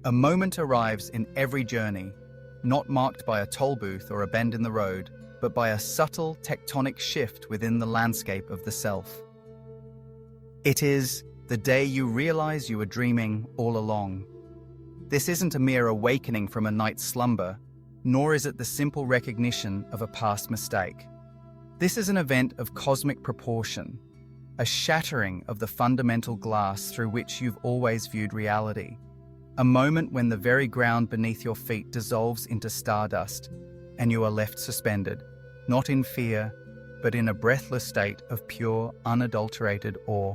A moment arrives in every journey, not marked by a toll booth or a bend in the road, but by a subtle tectonic shift within the landscape of the self. It is the day you realize you were dreaming all along. This isn't a mere awakening from a night's slumber, nor is it the simple recognition of a past mistake. This is an event of cosmic proportion, a shattering of the fundamental glass through which you've always viewed reality. A moment when the very ground beneath your feet dissolves into stardust and you are left suspended, not in fear, but in a breathless state of pure, unadulterated awe.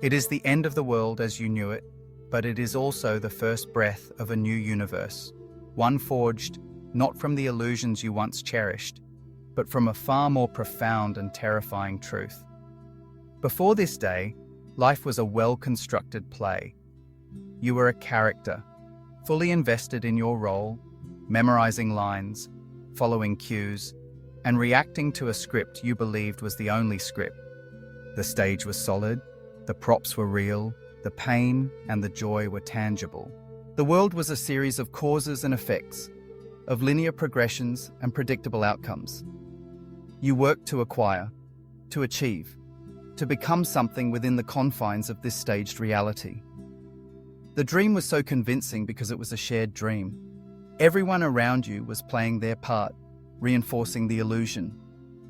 It is the end of the world as you knew it, but it is also the first breath of a new universe, one forged not from the illusions you once cherished, but from a far more profound and terrifying truth. Before this day, life was a well-constructed play. You were a character, fully invested in your role, memorizing lines, following cues, and reacting to a script you believed was the only script. The stage was solid, the props were real, the pain and the joy were tangible. The world was a series of causes and effects, of linear progressions and predictable outcomes. You worked to acquire, to achieve, to become something within the confines of this staged reality. The dream was so convincing because it was a shared dream. Everyone around you was playing their part, reinforcing the illusion.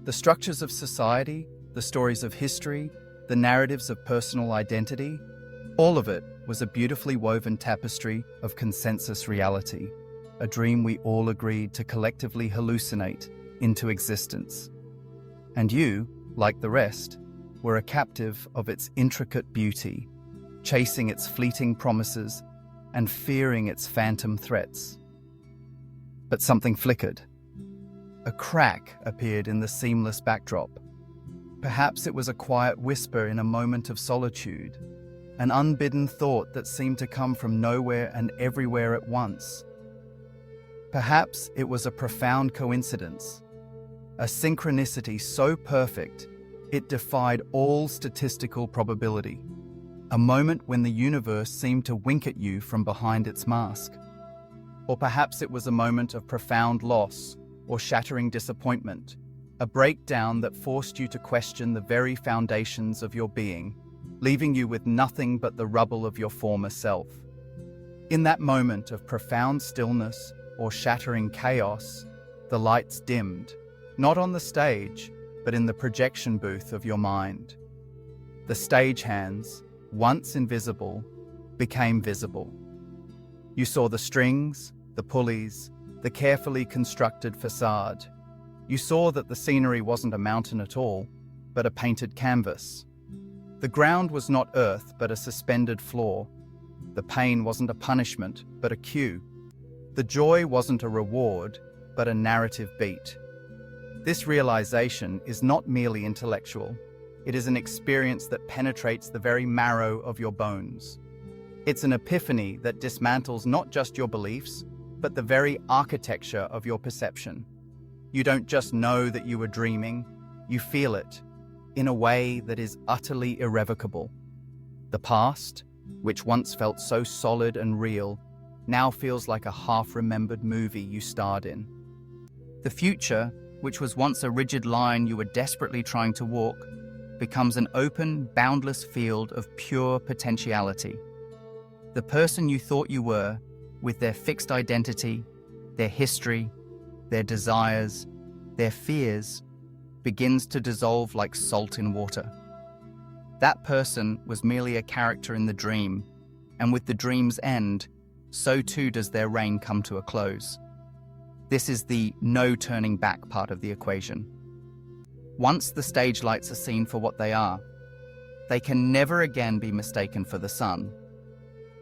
The structures of society, the stories of history, the narratives of personal identity, all of it was a beautifully woven tapestry of consensus reality, a dream we all agreed to collectively hallucinate into existence. And you, like the rest, were a captive of its intricate beauty, chasing its fleeting promises and fearing its phantom threats. But something flickered. A crack appeared in the seamless backdrop. Perhaps it was a quiet whisper in a moment of solitude, an unbidden thought that seemed to come from nowhere and everywhere at once. Perhaps it was a profound coincidence, a synchronicity so perfect it defied all statistical probability. A moment when the universe seemed to wink at you from behind its mask. Or perhaps it was a moment of profound loss or shattering disappointment, a breakdown that forced you to question the very foundations of your being, leaving you with nothing but the rubble of your former self. In that moment of profound stillness or shattering chaos, the lights dimmed, not on the stage, but in the projection booth of your mind. The stagehands, once invisible, became visible. You saw the strings, the pulleys, the carefully constructed facade. You saw that the scenery wasn't a mountain at all, but a painted canvas. The ground was not earth, but a suspended floor. The pain wasn't a punishment, but a cue. The joy wasn't a reward, but a narrative beat. This realization is not merely intellectual. It is an experience that penetrates the very marrow of your bones. It's an epiphany that dismantles not just your beliefs, but the very architecture of your perception. You don't just know that you were dreaming, you feel it, in a way that is utterly irrevocable. The past, which once felt so solid and real, now feels like a half-remembered movie you starred in. The future, which was once a rigid line you were desperately trying to walk, becomes an open, boundless field of pure potentiality. The person you thought you were, with their fixed identity, their history, their desires, their fears, begins to dissolve like salt in water. That person was merely a character in the dream, and with the dream's end, so too does their reign come to a close. This is the no turning back part of the equation. Once the stage lights are seen for what they are, they can never again be mistaken for the sun.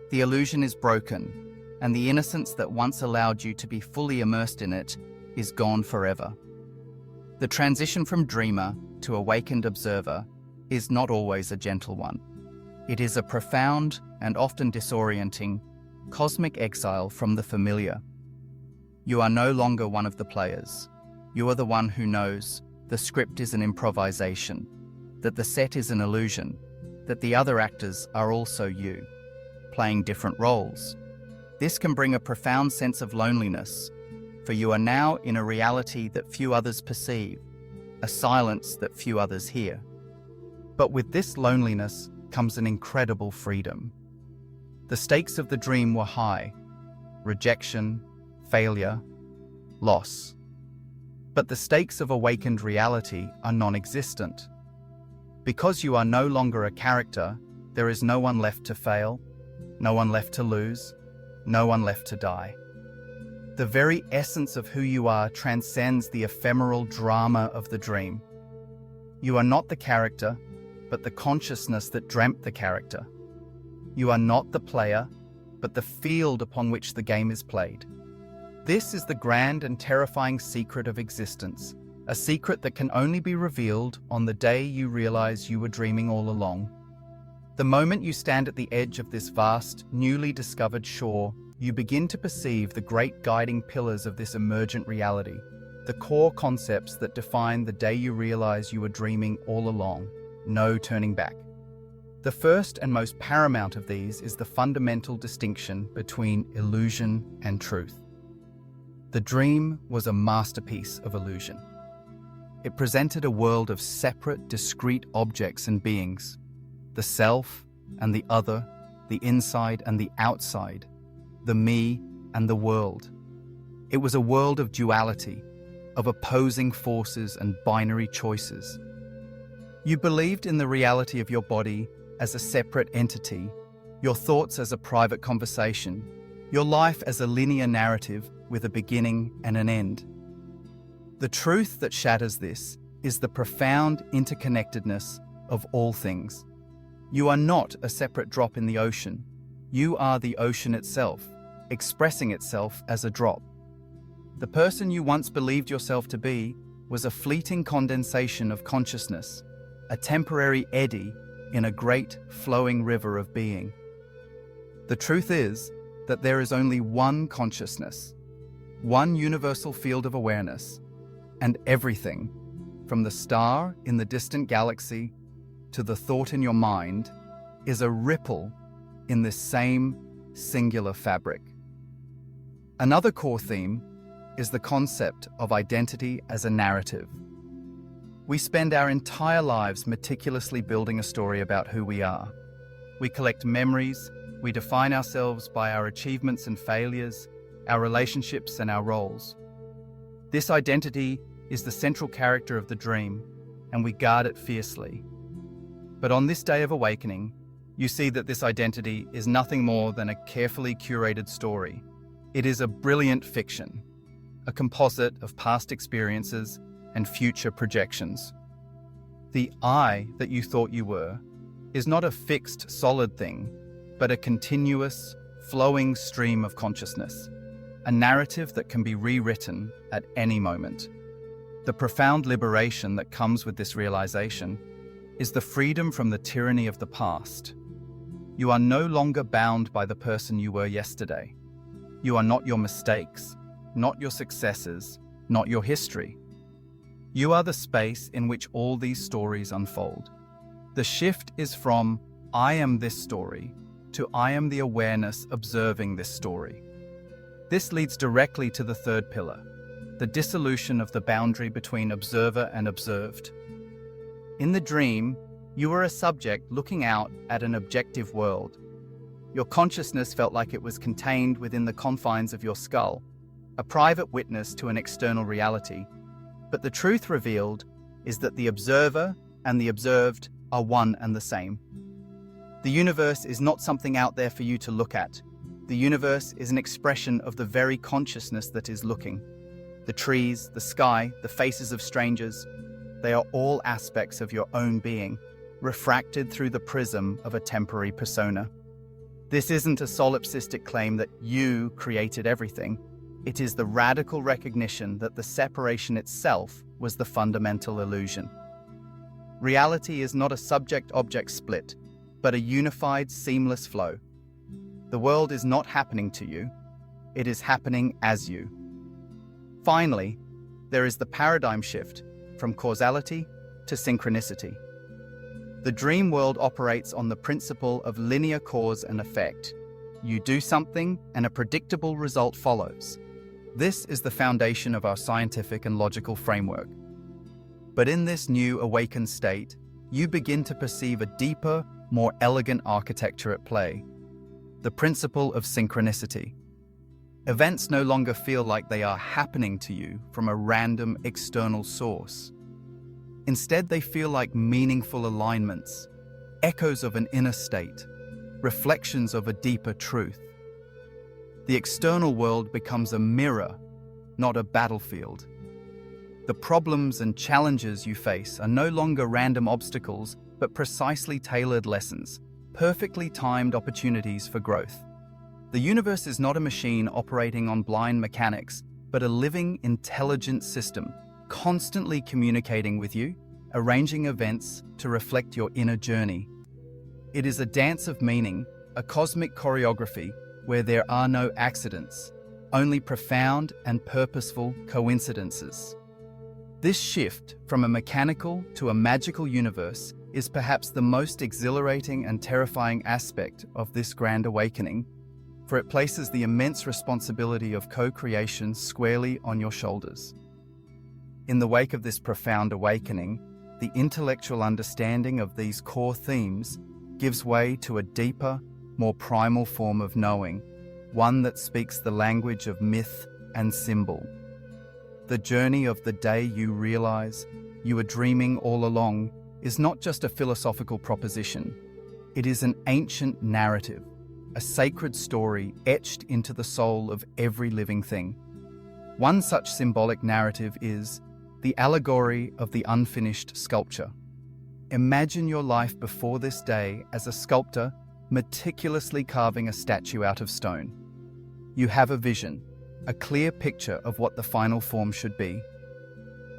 The illusion is broken, and the innocence that once allowed you to be fully immersed in it is gone forever. The transition from dreamer to awakened observer is not always a gentle one. It is a profound and often disorienting cosmic exile from the familiar. You are no longer one of the players. You are the one who knows the script is an improvisation, that the set is an illusion, that the other actors are also you, playing different roles, This can bring a profound sense of loneliness, for you are now in a reality that few others perceive, a silence that few others hear. But with this loneliness comes an incredible freedom. The stakes of the dream were high: rejection, failure, loss. But the stakes of awakened reality are non-existent. Because you are no longer a character, there is no one left to fail, no one left to lose, no one left to die. The very essence of who you are transcends the ephemeral drama of the dream. You are not the character, but the consciousness that dreamt the character. You are not the player, but the field upon which the game is played. This is the grand and terrifying secret of existence, a secret that can only be revealed on the day you realize you were dreaming all along. The moment you stand at the edge of this vast, newly discovered shore, you begin to perceive the great guiding pillars of this emergent reality, the core concepts that define the day you realize you were dreaming all along. No turning back. The first and most paramount of these is the fundamental distinction between illusion and truth. The dream was a masterpiece of illusion. It presented a world of separate, discrete objects and beings, the self and the other, the inside and the outside, the me and the world. It was a world of duality, of opposing forces and binary choices. You believed in the reality of your body as a separate entity, your thoughts as a private conversation, your life as a linear narrative with a beginning and an end. The truth that shatters this is the profound interconnectedness of all things. You are not a separate drop in the ocean. You are the ocean itself, expressing itself as a drop. The person you once believed yourself to be was a fleeting condensation of consciousness, a temporary eddy in a great flowing river of being. The truth is that there is only one consciousness, one universal field of awareness, and everything, from the star in the distant galaxy to the thought in your mind, is a ripple in this same singular fabric. Another core theme is the concept of identity as a narrative. We spend our entire lives meticulously building a story about who we are. We collect memories, we define ourselves by our achievements and failures, our relationships and our roles. This identity is the central character of the dream, and we guard it fiercely. But on this day of awakening, you see that this identity is nothing more than a carefully curated story. It is a brilliant fiction, a composite of past experiences and future projections. The I that you thought you were is not a fixed, solid thing, but a continuous, flowing stream of consciousness, a narrative that can be rewritten at any moment. The profound liberation that comes with this realization is the freedom from the tyranny of the past. You are no longer bound by the person you were yesterday. You are not your mistakes, not your successes, not your history. You are the space in which all these stories unfold. The shift is from I am this story to I am the awareness observing this story. This leads directly to the third pillar, the dissolution of the boundary between observer and observed. In the dream, you were a subject looking out at an objective world. Your consciousness felt like it was contained within the confines of your skull, a private witness to an external reality. But the truth revealed is that the observer and the observed are one and the same. The universe is not something out there for you to look at. The universe is an expression of the very consciousness that is looking. The trees, the sky, the faces of strangers, they are all aspects of your own being, refracted through the prism of a temporary persona. This isn't a solipsistic claim that you created everything. It is the radical recognition that the separation itself was the fundamental illusion. Reality is not a subject-object split, but a unified, seamless flow. The world is not happening to you, it is happening as you. Finally, there is the paradigm shift from causality to synchronicity. The dream world operates on the principle of linear cause and effect. You do something, and a predictable result follows. This is the foundation of our scientific and logical framework. But in this new awakened state, you begin to perceive a deeper, more elegant architecture at play. The principle of synchronicity. Events no longer feel like they are happening to you from a random external source. Instead, they feel like meaningful alignments, echoes of an inner state, reflections of a deeper truth. The external world becomes a mirror, not a battlefield. The problems and challenges you face are no longer random obstacles, but precisely tailored lessons, perfectly timed opportunities for growth. The universe is not a machine operating on blind mechanics, but a living, intelligent system, constantly communicating with you, arranging events to reflect your inner journey. It is a dance of meaning, a cosmic choreography where there are no accidents, only profound and purposeful coincidences. This shift from a mechanical to a magical universe is perhaps the most exhilarating and terrifying aspect of this grand awakening, for it places the immense responsibility of co-creation squarely on your shoulders. In the wake of this profound awakening, the intellectual understanding of these core themes gives way to a deeper, more primal form of knowing, one that speaks the language of myth and symbol. The journey of the day you realize you were dreaming all along is not just a philosophical proposition. It is an ancient narrative, a sacred story etched into the soul of every living thing. One such symbolic narrative is the allegory of the unfinished sculpture. Imagine your life before this day as a sculptor meticulously carving a statue out of stone. You have a vision, a clear picture of what the final form should be.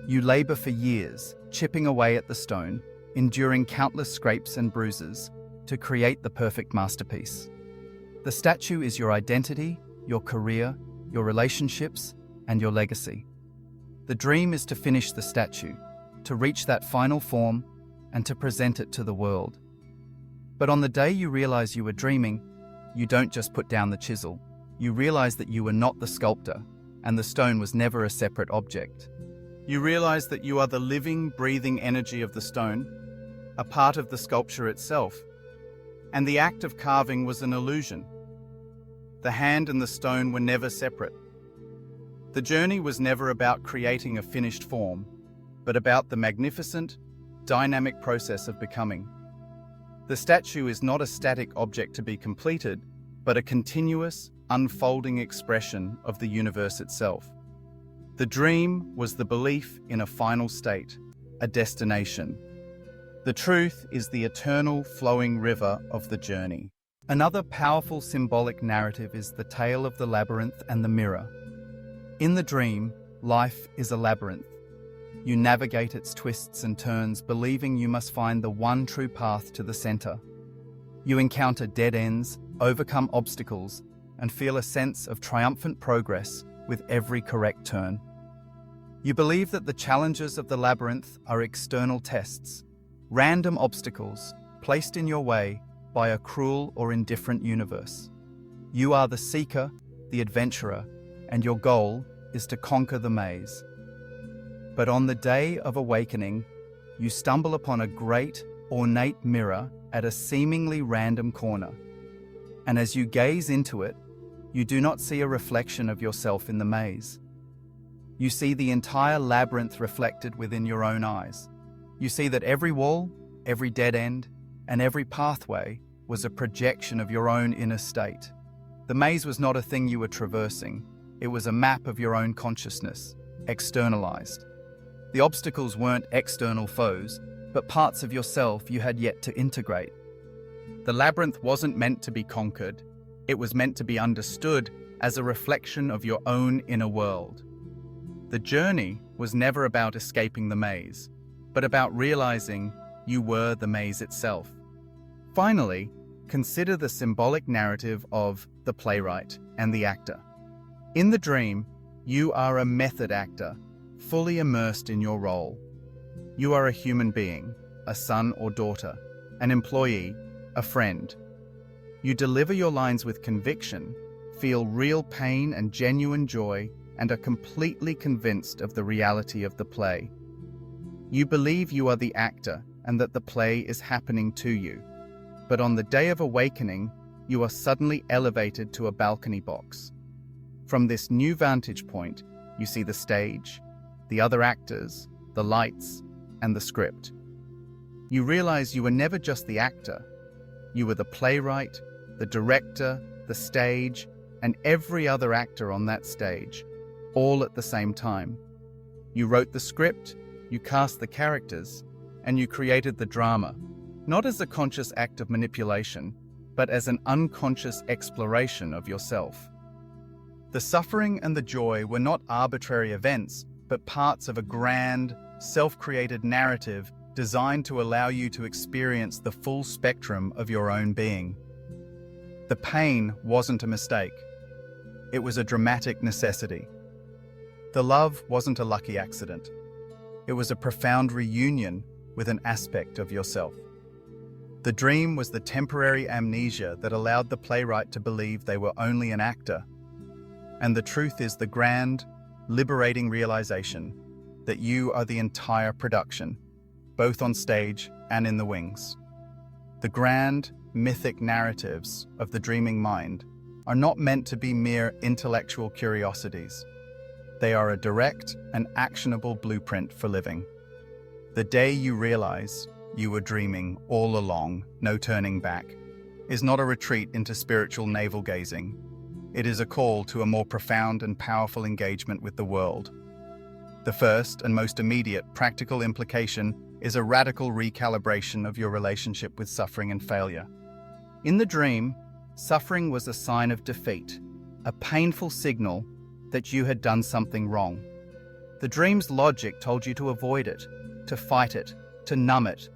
You labor for years, chipping away at the stone, enduring countless scrapes and bruises to create the perfect masterpiece. The statue is your identity, your career, your relationships, and your legacy. The dream is to finish the statue, to reach that final form, and to present it to the world. But on the day you realize you were dreaming, you don't just put down the chisel. You realize that you were not the sculptor, and the stone was never a separate object. You realize that you are the living, breathing energy of the stone, a part of the sculpture itself, and the act of carving was an illusion. The hand and the stone were never separate. The journey was never about creating a finished form, but about the magnificent, dynamic process of becoming. The statue is not a static object to be completed, but a continuous, unfolding expression of the universe itself. The dream was the belief in a final state, a destination. The truth is the eternal flowing river of the journey. Another powerful symbolic narrative is the tale of the labyrinth and the mirror. In the dream, life is a labyrinth. You navigate its twists and turns, believing you must find the one true path to the center. You encounter dead ends, overcome obstacles, and feel a sense of triumphant progress with every correct turn. You believe that the challenges of the labyrinth are external tests, random obstacles placed in your way by a cruel or indifferent universe. You are the seeker, the adventurer, and your goal is to conquer the maze. But on the day of awakening, you stumble upon a great, ornate mirror at a seemingly random corner. And as you gaze into it, you do not see a reflection of yourself in the maze. You see the entire labyrinth reflected within your own eyes. You see that every wall, every dead end, and every pathway was a projection of your own inner state. The maze was not a thing you were traversing. It was a map of your own consciousness, externalized. The obstacles weren't external foes, but parts of yourself you had yet to integrate. The labyrinth wasn't meant to be conquered. It was meant to be understood as a reflection of your own inner world. The journey was never about escaping the maze, but about realizing you were the maze itself. Finally, consider the symbolic narrative of the playwright and the actor. In the dream, you are a method actor, fully immersed in your role. You are a human being, a son or daughter, an employee, a friend. You deliver your lines with conviction, feel real pain and genuine joy, and are completely convinced of the reality of the play. You believe you are the actor and that the play is happening to you. But on the day of awakening, you are suddenly elevated to a balcony box. From this new vantage point, you see the stage, the other actors, the lights, and the script. You realize you were never just the actor. You were the playwright, the director, the stage, and every other actor on that stage, all at the same time. You wrote the script, you cast the characters, and you created the drama, not as a conscious act of manipulation, but as an unconscious exploration of yourself. The suffering and the joy were not arbitrary events, but parts of a grand, self-created narrative designed to allow you to experience the full spectrum of your own being. The pain wasn't a mistake. It was a dramatic necessity. The love wasn't a lucky accident. It was a profound reunion with an aspect of yourself. The dream was the temporary amnesia that allowed the playwright to believe they were only an actor. And the truth is the grand, liberating realization that you are the entire production, both on stage and in the wings. The grand, mythic narratives of the dreaming mind are not meant to be mere intellectual curiosities. They are a direct and actionable blueprint for living. The day you realize you were dreaming all along, no turning back, is not a retreat into spiritual navel-gazing. It is a call to a more profound and powerful engagement with the world. The first and most immediate practical implication is a radical recalibration of your relationship with suffering and failure. In the dream, suffering was a sign of defeat, a painful signal that you had done something wrong. The dream's logic told you to avoid it, to fight it, to numb it.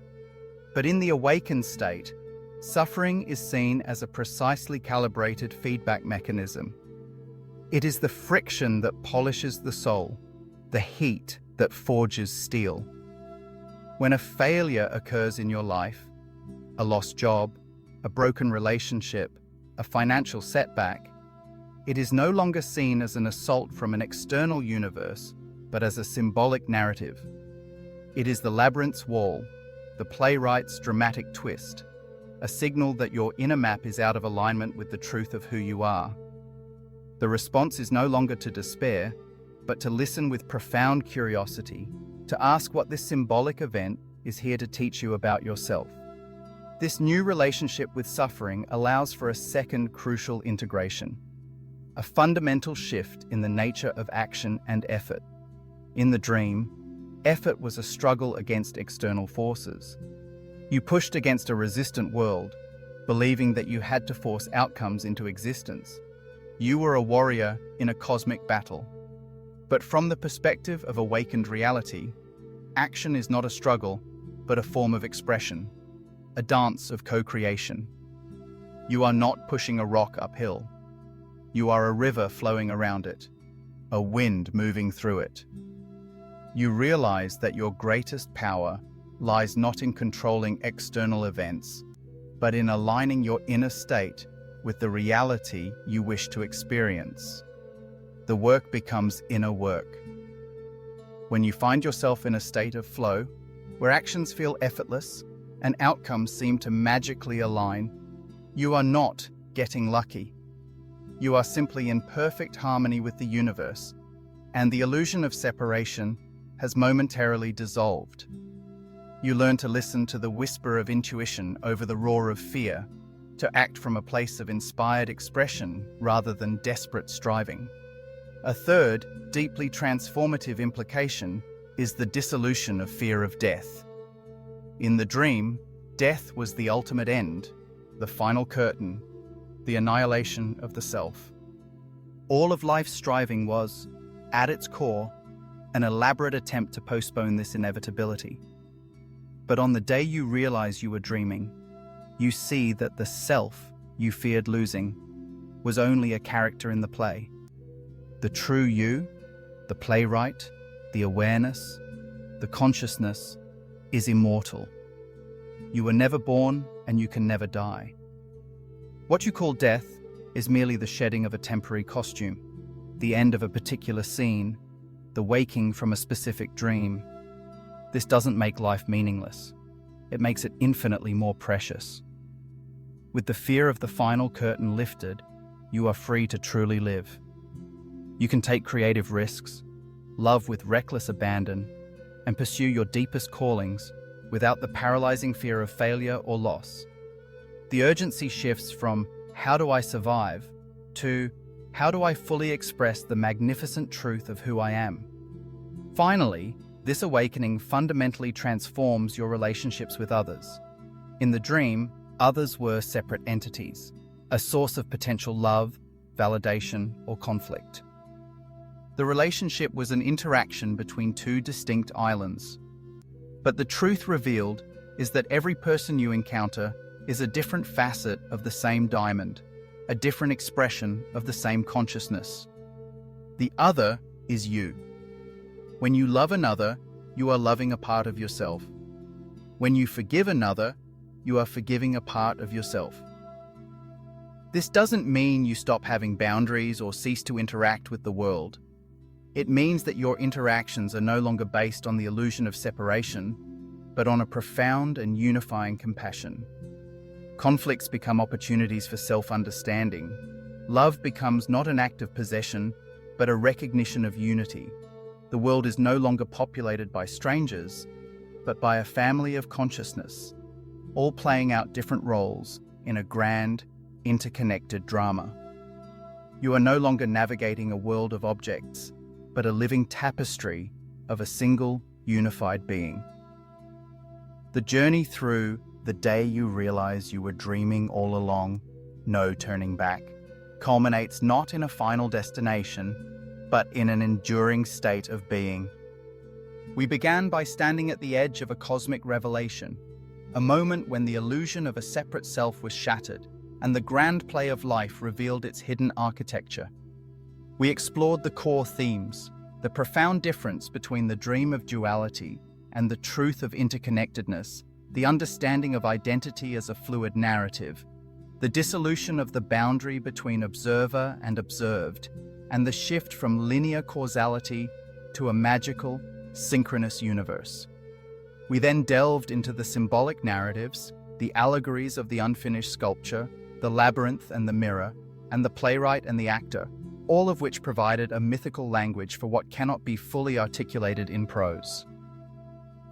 But in the awakened state, suffering is seen as a precisely calibrated feedback mechanism. It is the friction that polishes the soul, the heat that forges steel. When a failure occurs in your life, a lost job, a broken relationship, a financial setback, it is no longer seen as an assault from an external universe, but as a symbolic narrative. It is the labyrinth's wall, the playwright's dramatic twist, a signal that your inner map is out of alignment with the truth of who you are. The response is no longer to despair, but to listen with profound curiosity, to ask what this symbolic event is here to teach you about yourself. This new relationship with suffering allows for a second crucial integration, a fundamental shift in the nature of action and effort. In the dream, effort was a struggle against external forces. You pushed against a resistant world, believing that you had to force outcomes into existence. You were a warrior in a cosmic battle. But from the perspective of awakened reality, action is not a struggle, but a form of expression, a dance of co-creation. You are not pushing a rock uphill. You are a river flowing around it, a wind moving through it. You realize that your greatest power lies not in controlling external events, but in aligning your inner state with the reality you wish to experience. The work becomes inner work. When you find yourself in a state of flow, where actions feel effortless and outcomes seem to magically align, you are not getting lucky. You are simply in perfect harmony with the universe, and the illusion of separation has momentarily dissolved. You learn to listen to the whisper of intuition over the roar of fear, to act from a place of inspired expression rather than desperate striving. A third, deeply transformative implication is the dissolution of fear of death. In the dream, death was the ultimate end, the final curtain, the annihilation of the self. All of life's striving was, at its core, an elaborate attempt to postpone this inevitability. But on the day you realize you were dreaming, you see that the self you feared losing was only a character in the play. The true you, the playwright, the awareness, the consciousness, is immortal. You were never born and you can never die. What you call death is merely the shedding of a temporary costume, the end of a particular scene, the waking from a specific dream. This doesn't make life meaningless. It makes it infinitely more precious. With the fear of the final curtain lifted, you are free to truly live. You can take creative risks, love with reckless abandon, and pursue your deepest callings without the paralyzing fear of failure or loss. The urgency shifts from "how do I survive" to "how do I fully express the magnificent truth of who I am?" Finally, this awakening fundamentally transforms your relationships with others. In the dream, others were separate entities, a source of potential love, validation, or conflict. The relationship was an interaction between two distinct islands. But the truth revealed is that every person you encounter is a different facet of the same diamond, a different expression of the same consciousness. The other is you. When you love another, you are loving a part of yourself. When you forgive another, you are forgiving a part of yourself. This doesn't mean you stop having boundaries or cease to interact with the world. It means that your interactions are no longer based on the illusion of separation, but on a profound and unifying compassion. Conflicts become opportunities for self-understanding. Love becomes not an act of possession, but a recognition of unity. The world is no longer populated by strangers, but by a family of consciousness, all playing out different roles in a grand, interconnected drama. You are no longer navigating a world of objects, but a living tapestry of a single, unified being. The journey through the day you realize you were dreaming all along, no turning back, culminates not in a final destination, but in an enduring state of being. We began by standing at the edge of a cosmic revelation, a moment when the illusion of a separate self was shattered, and the grand play of life revealed its hidden architecture. We explored the core themes, the profound difference between the dream of duality and the truth of interconnectedness, the understanding of identity as a fluid narrative, the dissolution of the boundary between observer and observed, and the shift from linear causality to a magical, synchronous universe. We then delved into the symbolic narratives, the allegories of the unfinished sculpture, the labyrinth and the mirror, and the playwright and the actor, all of which provided a mythical language for what cannot be fully articulated in prose.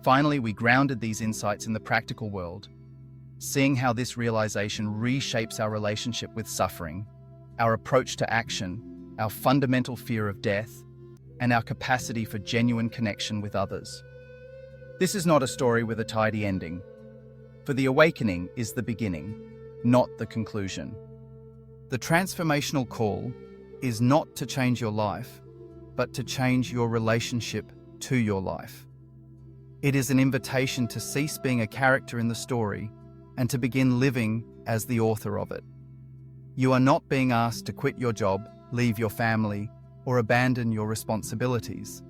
Finally, we grounded these insights in the practical world, seeing how this realization reshapes our relationship with suffering, our approach to action, our fundamental fear of death, and our capacity for genuine connection with others. This is not a story with a tidy ending, for the awakening is the beginning, not the conclusion. The transformational call is not to change your life, but to change your relationship to your life. It is an invitation to cease being a character in the story and to begin living as the author of it. You are not being asked to quit your job, leave your family, or abandon your responsibilities.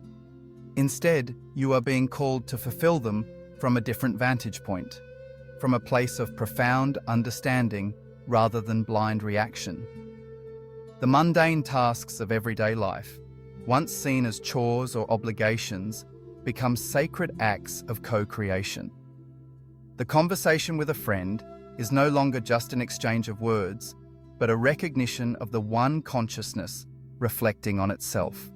Instead, you are being called to fulfill them from a different vantage point, from a place of profound understanding rather than blind reaction. The mundane tasks of everyday life, once seen as chores or obligations, become sacred acts of co-creation. The conversation with a friend is no longer just an exchange of words, but a recognition of the one consciousness reflecting on itself.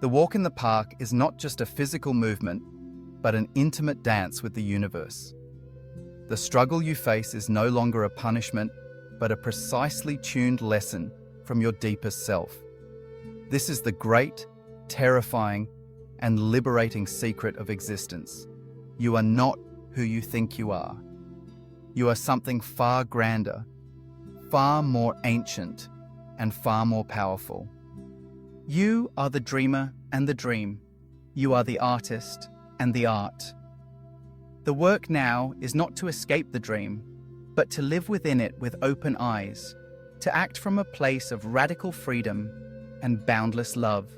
The walk in the park is not just a physical movement, but an intimate dance with the universe. The struggle you face is no longer a punishment, but a precisely tuned lesson from your deepest self. This is the great, terrifying, and liberating secret of existence. You are not who you think you are. You are something far grander, far more ancient, and far more powerful. You are the dreamer and the dream. You are the artist and the art. The work now is not to escape the dream, but to live within it with open eyes, to act from a place of radical freedom and boundless love.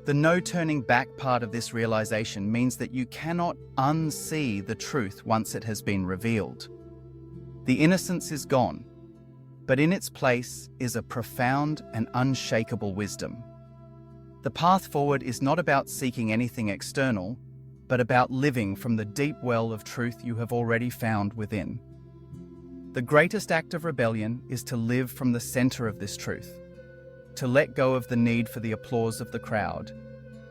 The no turning back part of this realization means that you cannot unsee the truth once it has been revealed. The innocence is gone, but in its place is a profound and unshakable wisdom. The path forward is not about seeking anything external, but about living from the deep well of truth you have already found within. The greatest act of rebellion is to live from the center of this truth, to let go of the need for the applause of the crowd,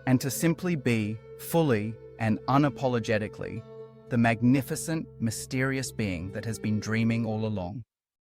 and to simply be, fully and unapologetically, the magnificent, mysterious being that has been dreaming all along.